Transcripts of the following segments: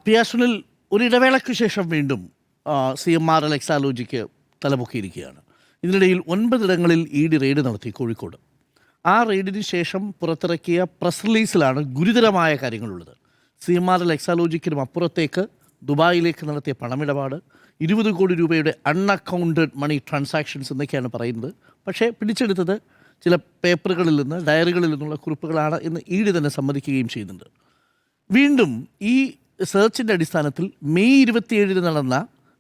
പിയാസുനിൽ ഒരു ഇടവേളയ്ക്ക് ശേഷം വീണ്ടും CMRL എക്സാലോജിക്ക് തലപൊക്കിയിരിക്കുകയാണ്. ഇതിനിടയിൽ 9 ഇടങ്ങളിൽ ED റെയ്ഡ് നടത്തി കോഴിക്കോട്. ആ റെയ്ഡിന് ശേഷം പുറത്തിറക്കിയ പ്രസ് റിലീസിലാണ് ഗുരുതരമായ കാര്യങ്ങളുള്ളത്. CMRL എക്സാലോജിക്കിനും അപ്പുറത്തേക്ക് ദുബായിലേക്ക് നടത്തിയ പണമിടപാട്, 20 കോടി രൂപയുടെ അൺഅക്കൗണ്ടഡ് മണി ട്രാൻസാക്ഷൻസ് എന്നൊക്കെയാണ് പറയുന്നത്. പക്ഷേ പിടിച്ചെടുത്തത് ചില പേപ്പറുകളിൽ നിന്ന്, ഡയറികളിൽ നിന്നുള്ള കുറിപ്പുകളാണ് എന്ന് ED തന്നെ സമ്മതിക്കുകയും ചെയ്യുന്നുണ്ട്. വീണ്ടും ഈ സെർച്ചിൻ്റെ അടിസ്ഥാനത്തിൽ മെയ് 27 നടന്ന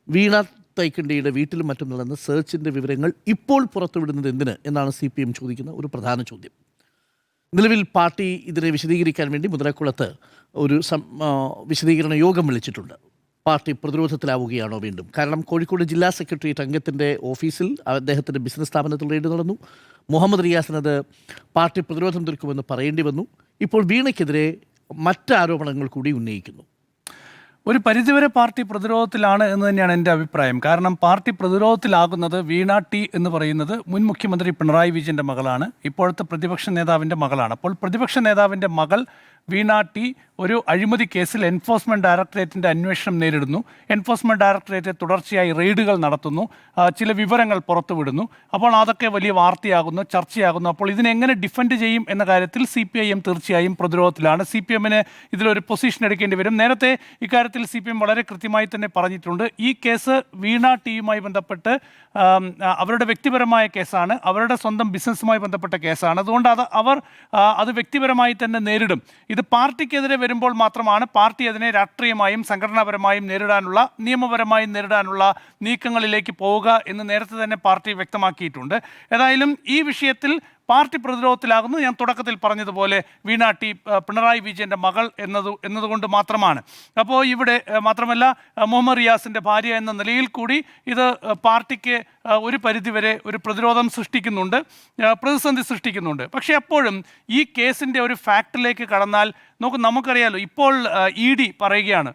വീണ തൈക്കണ്ടിയുടെ വീട്ടിലും മറ്റും നടന്ന സെർച്ചിൻ്റെ വിവരങ്ങൾ ഇപ്പോൾ പുറത്തുവിടുന്നത് എന്തിന് എന്നാണ് CPM ചോദിക്കുന്ന ഒരു പ്രധാന ചോദ്യം. നിലവിൽ പാർട്ടി ഇതിനെ വിശദീകരിക്കാൻ വേണ്ടി മുതലക്കുളത്ത് ഒരു വിശദീകരണ യോഗം വിളിച്ചിട്ടുണ്ട്. പാർട്ടി പ്രതിരോധത്തിലാവുകയാണോ വീണ്ടും? കാരണം കോഴിക്കോട് ജില്ലാ സെക്രട്ടേറിയറ്റ് അംഗത്തിൻ്റെ ഓഫീസിൽ അദ്ദേഹത്തിൻ്റെ ബിസിനസ് സ്ഥാപനത്തിൽ റെയ്ഡ് നടന്നു. മുഹമ്മദ് റിയാസിനത് പാർട്ടി പ്രതിരോധം തീർക്കുമെന്ന് പറയേണ്ടി വന്നു. ഇപ്പോൾ വീണയ്ക്കെതിരെ മറ്റ് ആരോപണങ്ങൾ കൂടി ഉന്നയിക്കുന്നു. ഒരു പരിധിവരെ പാർട്ടി പ്രതിരോധത്തിലാണ് എന്ന് തന്നെയാണ് എൻ്റെ അഭിപ്രായം. കാരണം പാർട്ടി പ്രതിരോധത്തിലാകുന്നത് വീണ ടി എന്ന് പറയുന്നത് മുൻ മുഖ്യമന്ത്രി പിണറായി വിജയൻ്റെ മകളാണ്, ഇപ്പോഴത്തെ പ്രതിപക്ഷ നേതാവിൻ്റെ മകളാണ്. അപ്പോൾ പ്രതിപക്ഷ നേതാവിൻ്റെ മകൾ വീണ ടി ഒരു അഴിമതി കേസിൽ എൻഫോഴ്സ്മെൻറ്റ് ഡയറക്ടറേറ്റിൻ്റെ അന്വേഷണം നേരിടുന്നു. എൻഫോഴ്സ്മെൻറ്റ് ഡയറക്ടറേറ്റ് തുടർച്ചയായി റെയ്ഡുകൾ നടത്തുന്നു, ചില വിവരങ്ങൾ പുറത്തുവിടുന്നു. അപ്പോൾ അതൊക്കെ വലിയ വാർത്തയാകുന്നു, ചർച്ചയാകുന്നു. അപ്പോൾ ഇതിനെങ്ങനെ ഡിഫെൻഡ് ചെയ്യും എന്ന കാര്യത്തിൽ CPIM തീർച്ചയായും പ്രതിരോധത്തിലാണ്. CPMന് ഇതിലൊരു പൊസിഷൻ എടുക്കേണ്ടി വരും. നേരത്തെ ഇക്കാര്യത്തിൽ CPM വളരെ കൃത്യമായി തന്നെ പറഞ്ഞിട്ടുണ്ട്. ഈ കേസ് വീണ ടിയുമായി ബന്ധപ്പെട്ട് അവരുടെ വ്യക്തിപരമായ കേസാണ്, അവരുടെ സ്വന്തം ബിസിനസ്സുമായി ബന്ധപ്പെട്ട കേസാണ്. അതുകൊണ്ട് അവർ അത് വ്യക്തിപരമായി തന്നെ നേരിടും. ഇത് പാർട്ടിക്കെതിരെ വരുമ്പോൾ മാത്രമാണ് പാർട്ടി അതിനെ രാഷ്ട്രീയമായും സംഘടനാപരമായും നേരിടാനുള്ള, നിയമപരമായും നേരിടാനുള്ള നീക്കങ്ങളിലേക്ക് പോവുക എന്ന് നേരത്തെ തന്നെ പാർട്ടി വ്യക്തമാക്കിയിട്ടുണ്ട്. ഏതായാലും ഈ വിഷയത്തിൽ പാർട്ടി പ്രതിരോധത്തിലാകുന്നത് ഞാൻ തുടക്കത്തിൽ പറഞ്ഞതുപോലെ വീണ ടി പിണറായി വിജയൻ്റെ മകൾ എന്നതുകൊണ്ട് മാത്രമാണ്. അപ്പോൾ ഇവിടെ മാത്രമല്ല, മുഹമ്മദ് റിയാസിൻ്റെ ഭാര്യ എന്ന നിലയിൽ കൂടി ഇത് പാർട്ടിക്ക് ഒരു പരിധിവരെ ഒരു പ്രതിരോധം സൃഷ്ടിക്കുന്നുണ്ട്, പ്രതിസന്ധി സൃഷ്ടിക്കുന്നുണ്ട്. പക്ഷേ എപ്പോഴും ഈ കേസിൻ്റെ ഒരു ഫാക്റ്റിലേക്ക് കടന്നാൽ നമുക്കറിയാലോ, ഇപ്പോൾ ED പറയുകയാണ്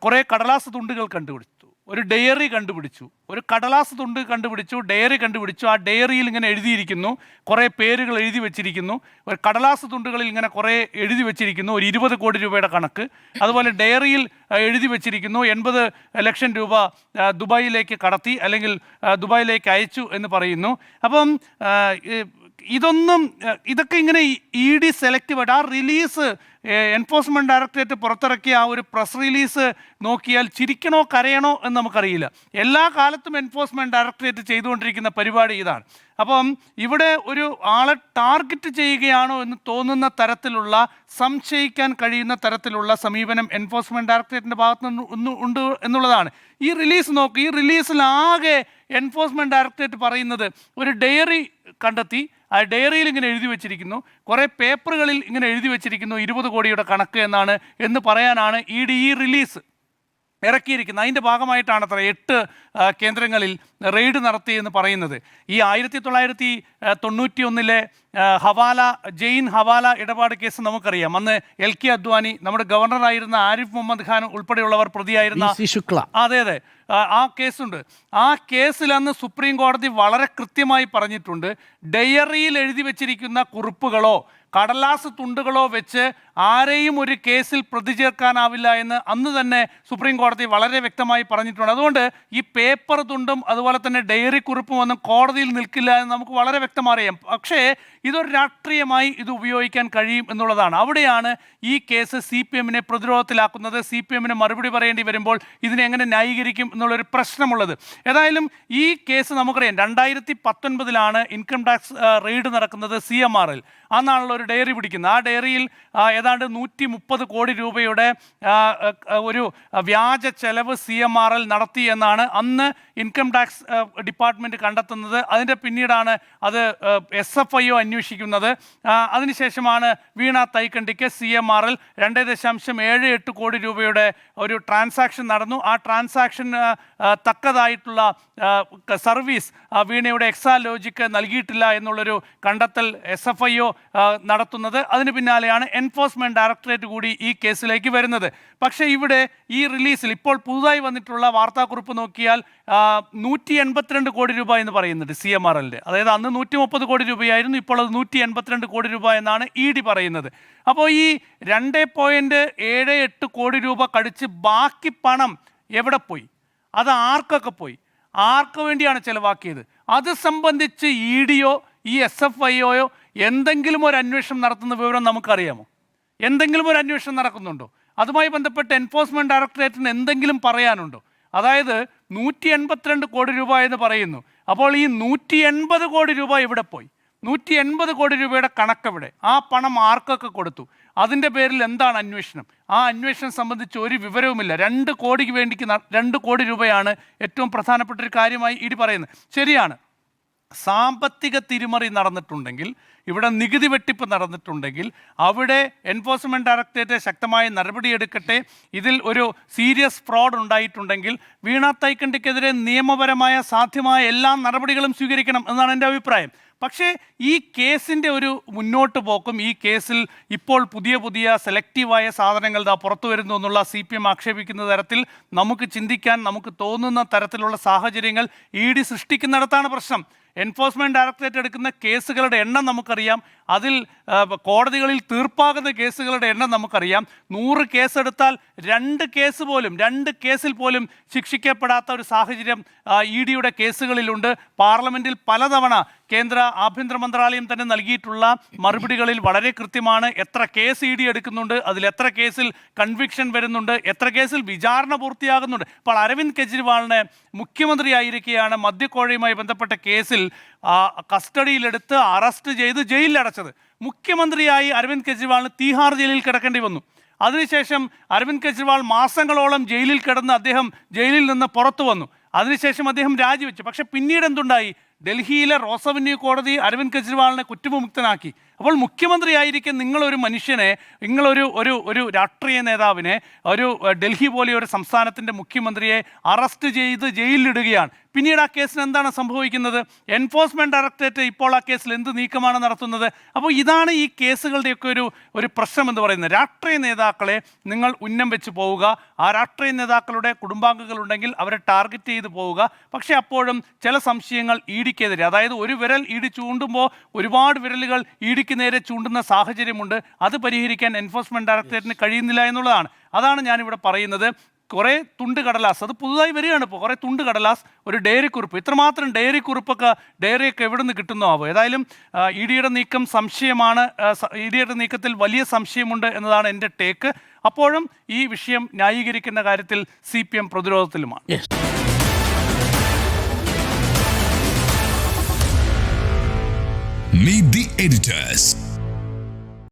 കുറേ കടലാസ് തുണ്ടുകൾ കണ്ടുപിടിച്ചു, ഒരു ഡയറി കണ്ടുപിടിച്ചു, ഒരു കടലാസ് തുണ്ട് കണ്ടുപിടിച്ചു, ഡയറി കണ്ടുപിടിച്ചു. ആ ഡയറിയിൽ ഇങ്ങനെ എഴുതിയിരിക്കുന്നു, കുറേ പേരുകൾ എഴുതി വെച്ചിരിക്കുന്നു. ഒരു കടലാസ് തുണ്ടുകളിൽ ഇങ്ങനെ കുറേ എഴുതി വെച്ചിരിക്കുന്നു, ഒരു 20 കോടി രൂപയുടെ കണക്ക്. അതുപോലെ ഡയറിയിൽ എഴുതി വെച്ചിരിക്കുന്നു 80 ലക്ഷം രൂപ ദുബായിലേക്ക് കടത്തി അല്ലെങ്കിൽ ദുബായിലേക്ക് അയച്ചു എന്ന് പറയുന്നു. അപ്പം ഇതൊക്കെ ഇങ്ങനെ ED സെലക്റ്റീവായിട്ട് ആ റിലീസ്, എൻഫോഴ്സ്മെൻറ്റ് ഡയറക്ടറേറ്റ് പുറത്തിറക്കിയ ആ ഒരു പ്രസ് റിലീസ് നോക്കിയാൽ ചിരിക്കണോ കരയണോ എന്ന് നമുക്കറിയില്ല. എല്ലാ കാലത്തും എൻഫോഴ്സ്മെൻറ്റ് ഡയറക്ടറേറ്റ് ചെയ്തുകൊണ്ടിരിക്കുന്ന പരിപാടി ഇതാണ്. അപ്പം ഇവിടെ ഒരു ആളെ ടാർഗറ്റ് ചെയ്യുകയാണോ എന്ന് തോന്നുന്ന തരത്തിലുള്ള, സംശയിക്കാൻ കഴിയുന്ന തരത്തിലുള്ള സമീപനം എൻഫോഴ്സ്മെൻറ്റ് ഡയറക്ടറേറ്റിൻ്റെ ഭാഗത്ത് നിന്ന് ഉണ്ട് എന്നുള്ളതാണ്. ഈ റിലീസ് നോക്ക്, ഈ റിലീസിലാകെ എൻഫോഴ്സ്മെൻറ്റ് ഡയറക്ടറേറ്റ് പറയുന്നത് ഒരു ഡയറി കണ്ടെത്തി, ആ ഡയറിയിൽ ഇങ്ങനെ എഴുതി വെച്ചിരിക്കുന്നു, കുറേ പേപ്പറുകളിൽ ഇങ്ങനെ എഴുതി വെച്ചിരിക്കുന്നു 20 കോടിയുടെ കണക്ക് എന്ന് പറയാനാണ് ED ഈ റിലീസ് ഇറക്കിയിരിക്കുന്നത്. അതിൻ്റെ ഭാഗമായിട്ടാണ് 8 കേന്ദ്രങ്ങളിൽ റെയ്ഡ് നടത്തിയെന്ന് പറയുന്നത്. ഈ 1991 ജെയിൻ ഹവാല ഇടപാട് കേസ് നമുക്കറിയാം. അന്ന് LK അദ്വാനി, നമ്മുടെ ഗവർണറായിരുന്ന ആരിഫ് മുഹമ്മദ് ഖാൻ ഉൾപ്പെടെയുള്ളവർ പ്രതിയായിരുന്ന അതെ ആ കേസുണ്ട്. ആ കേസിൽ അന്ന് സുപ്രീം കോടതി വളരെ കൃത്യമായി പറഞ്ഞിട്ടുണ്ട്, ഡയറിയിൽ എഴുതി വെച്ചിരിക്കുന്ന കുറിപ്പുകളോ കടലാസ് തുണ്ടുകളോ വെച്ച് ആരെയും ഒരു കേസിൽ പ്രതി ചേർക്കാനാവില്ല എന്ന് അന്ന് തന്നെ സുപ്രീം കോടതി വളരെ വ്യക്തമായി പറഞ്ഞിട്ടുണ്ട്. അതുകൊണ്ട് ഈ പേപ്പർ തുണ്ടും അതുപോലെ തന്നെ ഡയറി കുറിപ്പും ഒന്നും കോടതിയിൽ നിൽക്കില്ല എന്ന് നമുക്ക് വളരെ വ്യക്തമറിയാം. പക്ഷേ ഇതൊരു രാഷ്ട്രീയമായി ഇത് ഉപയോഗിക്കാൻ കഴിയും എന്നുള്ളതാണ്. അവിടെയാണ് ഈ കേസ് CPMനെ പ്രതിരോധത്തിലാക്കുന്നത്. CPMന് മറുപടി പറയേണ്ടി വരുമ്പോൾ ഇതിനെ എങ്ങനെ ന്യായീകരിക്കും എന്നുള്ളൊരു പ്രശ്നമുള്ളത്. ഏതായാലും ഈ കേസ് നമുക്കറിയാം 2019 ഇൻകം ടാക്സ് റെയ്ഡ് നടക്കുന്നത് CMRL. അന്നാണല്ലോ ഒരു ഡയറി പിടിക്കുന്നത്. ആ ഡയറിയിൽ ഏതാണ്ട് 130 കോടി രൂപയുടെ ഒരു വ്യാജ ചെലവ് CMRL നടത്തി എന്നാണ് അന്ന് ഇൻകം ടാക്സ് ഡിപ്പാർട്ട്മെൻറ്റ് കണ്ടെത്തുന്നത്. അതിൻ്റെ പിന്നീടാണ് അത് SFIO അന്വേഷിക്കുന്നത്. അതിനുശേഷമാണ് വീണ തൈക്കണ്ടിക്ക് CMRL 2.78 കോടി രൂപയുടെ ഒരു ട്രാൻസാക്ഷൻ നടന്നു. ആ ട്രാൻസാക്ഷൻ തക്കതായിട്ടുള്ള സർവീസ് വീണയുടെ എക്സാലോജിക്ക് നൽകിയിട്ടില്ല എന്നുള്ളൊരു കണ്ടെത്തൽ SFIO നടത്തുന്നത്. അതിന് പിന്നാലെയാണ് എൻഫോഴ്സ്മെന്റ് ഡയറക്ടറേറ്റ് കൂടി ഈ കേസിലേക്ക് വരുന്നത്. പക്ഷേ ഇവിടെ ഈ റിലീസിൽ ഇപ്പോൾ പുതുതായി വന്നിട്ടുള്ള വാർത്താക്കുറിപ്പ് നോക്കിയാൽ 182 കോടി രൂപ എന്ന് പറയുന്നുണ്ട് CMRLന്റെ. അതായത് അന്ന് 130 കോടി രൂപയായിരുന്നു, ഇപ്പോൾ അത് 182 കോടി രൂപ എന്നാണ് ED പറയുന്നത്. അപ്പോൾ ഈ 2.78 കോടി രൂപ കടിച്ച് ബാക്കി പണം എവിടെ പോയി, അത് ആർക്കൊക്കെ പോയി, ആർക്ക് വേണ്ടിയാണ് ചെലവാക്കിയത്, അത് സംബന്ധിച്ച് EDയോ ഈ SFIയോയോ എന്തെങ്കിലും ഒരു അന്വേഷണം നടത്തുന്ന വിവരം നമുക്കറിയാമോ? എന്തെങ്കിലും ഒരു അന്വേഷണം നടക്കുന്നുണ്ടോ? അതുമായി ബന്ധപ്പെട്ട് എൻഫോഴ്സ്മെന്റ് ഡയറക്ടറേറ്റിന് എന്തെങ്കിലും പറയാനുണ്ടോ? അതായത് 182 കോടി രൂപ എന്ന് പറയുന്നു. അപ്പോൾ ഈ 180 കോടി രൂപ ഇവിടെ പോയി. 180 കോടി രൂപയുടെ കണക്കെവിടെ? ആ പണം ആർക്കൊക്കെ കൊടുത്തു? അതിൻ്റെ പേരിൽ എന്താണ് അന്വേഷണം? ആ അന്വേഷണം സംബന്ധിച്ച് ഒരു വിവരവുമില്ല. 2 കോടിക്ക് വേണ്ടിക്ക് 2 കോടി രൂപയാണ് ഏറ്റവും പ്രധാനപ്പെട്ട ഒരു കാര്യമായി ED പറയുന്നത്. ശരിയാണ്, സാമ്പത്തിക തിരിമറി നടന്നിട്ടുണ്ടെങ്കിൽ, ഇവിടെ നികുതി വെട്ടിപ്പ് നടന്നിട്ടുണ്ടെങ്കിൽ അവിടെ എൻഫോഴ്സ്മെൻറ്റ് ഡയറക്ടറേറ്റ് ശക്തമായ നടപടിയെടുക്കട്ടെ. ഇതിൽ ഒരു സീരിയസ് ഫ്രോഡ് ഉണ്ടായിട്ടുണ്ടെങ്കിൽ വീണ തൈക്കണ്ടിക്കെതിരെ നിയമപരമായ സാധ്യമായ എല്ലാ നടപടികളും സ്വീകരിക്കണം എന്നാണ് എൻ്റെ അഭിപ്രായം. പക്ഷേ ഈ കേസിൻ്റെ ഒരു മുന്നോട്ട് പോക്കും, ഈ കേസിൽ ഇപ്പോൾ പുതിയ സെലക്റ്റീവായ സാധനങ്ങൾ പുറത്തു വരുന്നു എന്നുള്ള CPM ആക്ഷേപിക്കുന്ന തരത്തിൽ നമുക്ക് ചിന്തിക്കാൻ നമുക്ക് തോന്നുന്ന തരത്തിലുള്ള സാഹചര്യങ്ങൾ ED സൃഷ്ടിക്കുന്നിടത്താണ് പ്രശ്നം. എൻഫോഴ്സ്മെൻറ്റ് ഡയറക്ടറേറ്റ് എടുക്കുന്ന കേസുകളുടെ എണ്ണം നമുക്കറിയാം. അതിൽ കോടതികളിൽ തീർപ്പാകുന്ന കേസുകളുടെ എണ്ണം നമുക്കറിയാം. 100 കേസെടുത്താൽ 2 കേസിൽ പോലും ശിക്ഷിക്കപ്പെടാത്ത ഒരു സാഹചര്യം EDയുടെ കേസുകളിലുണ്ട്. പാർലമെൻറ്റിൽ പലതവണ കേന്ദ്ര ആഭ്യന്തര മന്ത്രാലയം തന്നെ നൽകിയിട്ടുള്ള മറുപടികളിൽ വളരെ കൃത്യമാണ്. എത്ര കേസ് ED എടുക്കുന്നുണ്ട്, അതിൽ എത്ര കേസിൽ കൺവിക്ഷൻ വരുന്നുണ്ട്, എത്ര കേസിൽ വിചാരണ പൂർത്തിയാകുന്നുണ്ട്. ഇപ്പോൾ അരവിന്ദ് കെജ്രിവാളിനെ മുഖ്യമന്ത്രിയായിരിക്കെയാണ് മദ്യക്കോഴയുമായി ബന്ധപ്പെട്ട കേസിൽ കസ്റ്റഡിയിലെടുത്ത് അറസ്റ്റ് ചെയ്ത് ജയിലിലടച്ചത്. മുഖ്യമന്ത്രിയായി അരവിന്ദ് കെജ്രിവാളിന് തീഹാർ ജയിലിൽ കിടക്കേണ്ടി വന്നു. അതിനുശേഷം അരവിന്ദ് കെജ്രിവാൾ മാസങ്ങളോളം ജയിലിൽ കിടന്ന് അദ്ദേഹം ജയിലിൽ നിന്ന് പുറത്തു വന്നു. അതിനുശേഷം അദ്ദേഹം രാജിവെച്ചു. പക്ഷെ പിന്നീട് എന്തുണ്ടായി? ഡൽഹിയിലെ റോസ് അവന്യൂ കോടതി അരവിന്ദ് കെജ്രിവാളിനെ കുറ്റവിമുക്തനാക്കി. അപ്പോൾ മുഖ്യമന്ത്രിയായിരിക്കും നിങ്ങളൊരു മനുഷ്യനെ, ഒരു രാഷ്ട്രീയ നേതാവിനെ, ഒരു ഡൽഹി പോലെ ഒരു സംസ്ഥാനത്തിൻ്റെ മുഖ്യമന്ത്രിയെ അറസ്റ്റ് ചെയ്ത് ജയിലിലിടുകയാണ്. പിന്നീട് ആ കേസിന് എന്താണ് സംഭവിക്കുന്നത്? എൻഫോഴ്സ്മെൻറ്റ് ഡയറക്ടറേറ്റ് ഇപ്പോൾ ആ കേസിൽ എന്ത് നീക്കമാണ് നടത്തുന്നത്? അപ്പോൾ ഇതാണ് ഈ കേസുകളുടെയൊക്കെ ഒരു പ്രശ്നം എന്ന് പറയുന്നത്. രാഷ്ട്രീയ നേതാക്കളെ നിങ്ങൾ ഉന്നം വെച്ച് പോവുക, ആ രാഷ്ട്രീയ നേതാക്കളുടെ കുടുംബാംഗങ്ങളുണ്ടെങ്കിൽ അവരെ ടാർഗറ്റ് ചെയ്ത് പോവുക. പക്ഷേ അപ്പോഴും ചില സംശയങ്ങൾ EDക്കെതിരെ, അതായത് ഒരു വിരൽ ED ചൂണ്ടുമ്പോൾ ഒരുപാട് വിരലുകൾ EDക്ക് നേരെ ചൂണ്ടുന്ന സാഹചര്യമുണ്ട്. അത് പരിഹരിക്കാൻ എൻഫോഴ്സ്മെൻറ്റ് ഡയറക്ടറേറ്റിന് കഴിയുന്നില്ല എന്നുള്ളതാണ്. അതാണ് ഞാനിവിടെ പറയുന്നത്. കുറേ തുണ്ട് കടലാസ്, അത് പുതുതായി വരികയാണ് ഇപ്പോൾ, കുറേ തുണ്ട് കടലാസ്, ഒരു ഡയറി കുറിപ്പ്, ഇത്രമാത്രം ഡയറിയൊക്കെ എവിടെ നിന്ന് കിട്ടുന്നോ ആവോ. ഏതായാലും EDയുടെ നീക്കം സംശയമാണ്. EDയുടെ നീക്കത്തിൽ വലിയ സംശയമുണ്ട് എന്നതാണ് എൻ്റെ ടേക്ക്. അപ്പോഴും ഈ വിഷയം ന്യായീകരിക്കുന്ന കാര്യത്തിൽ CPM പ്രതിരോധത്തിലുമാണ്. Meet the editors.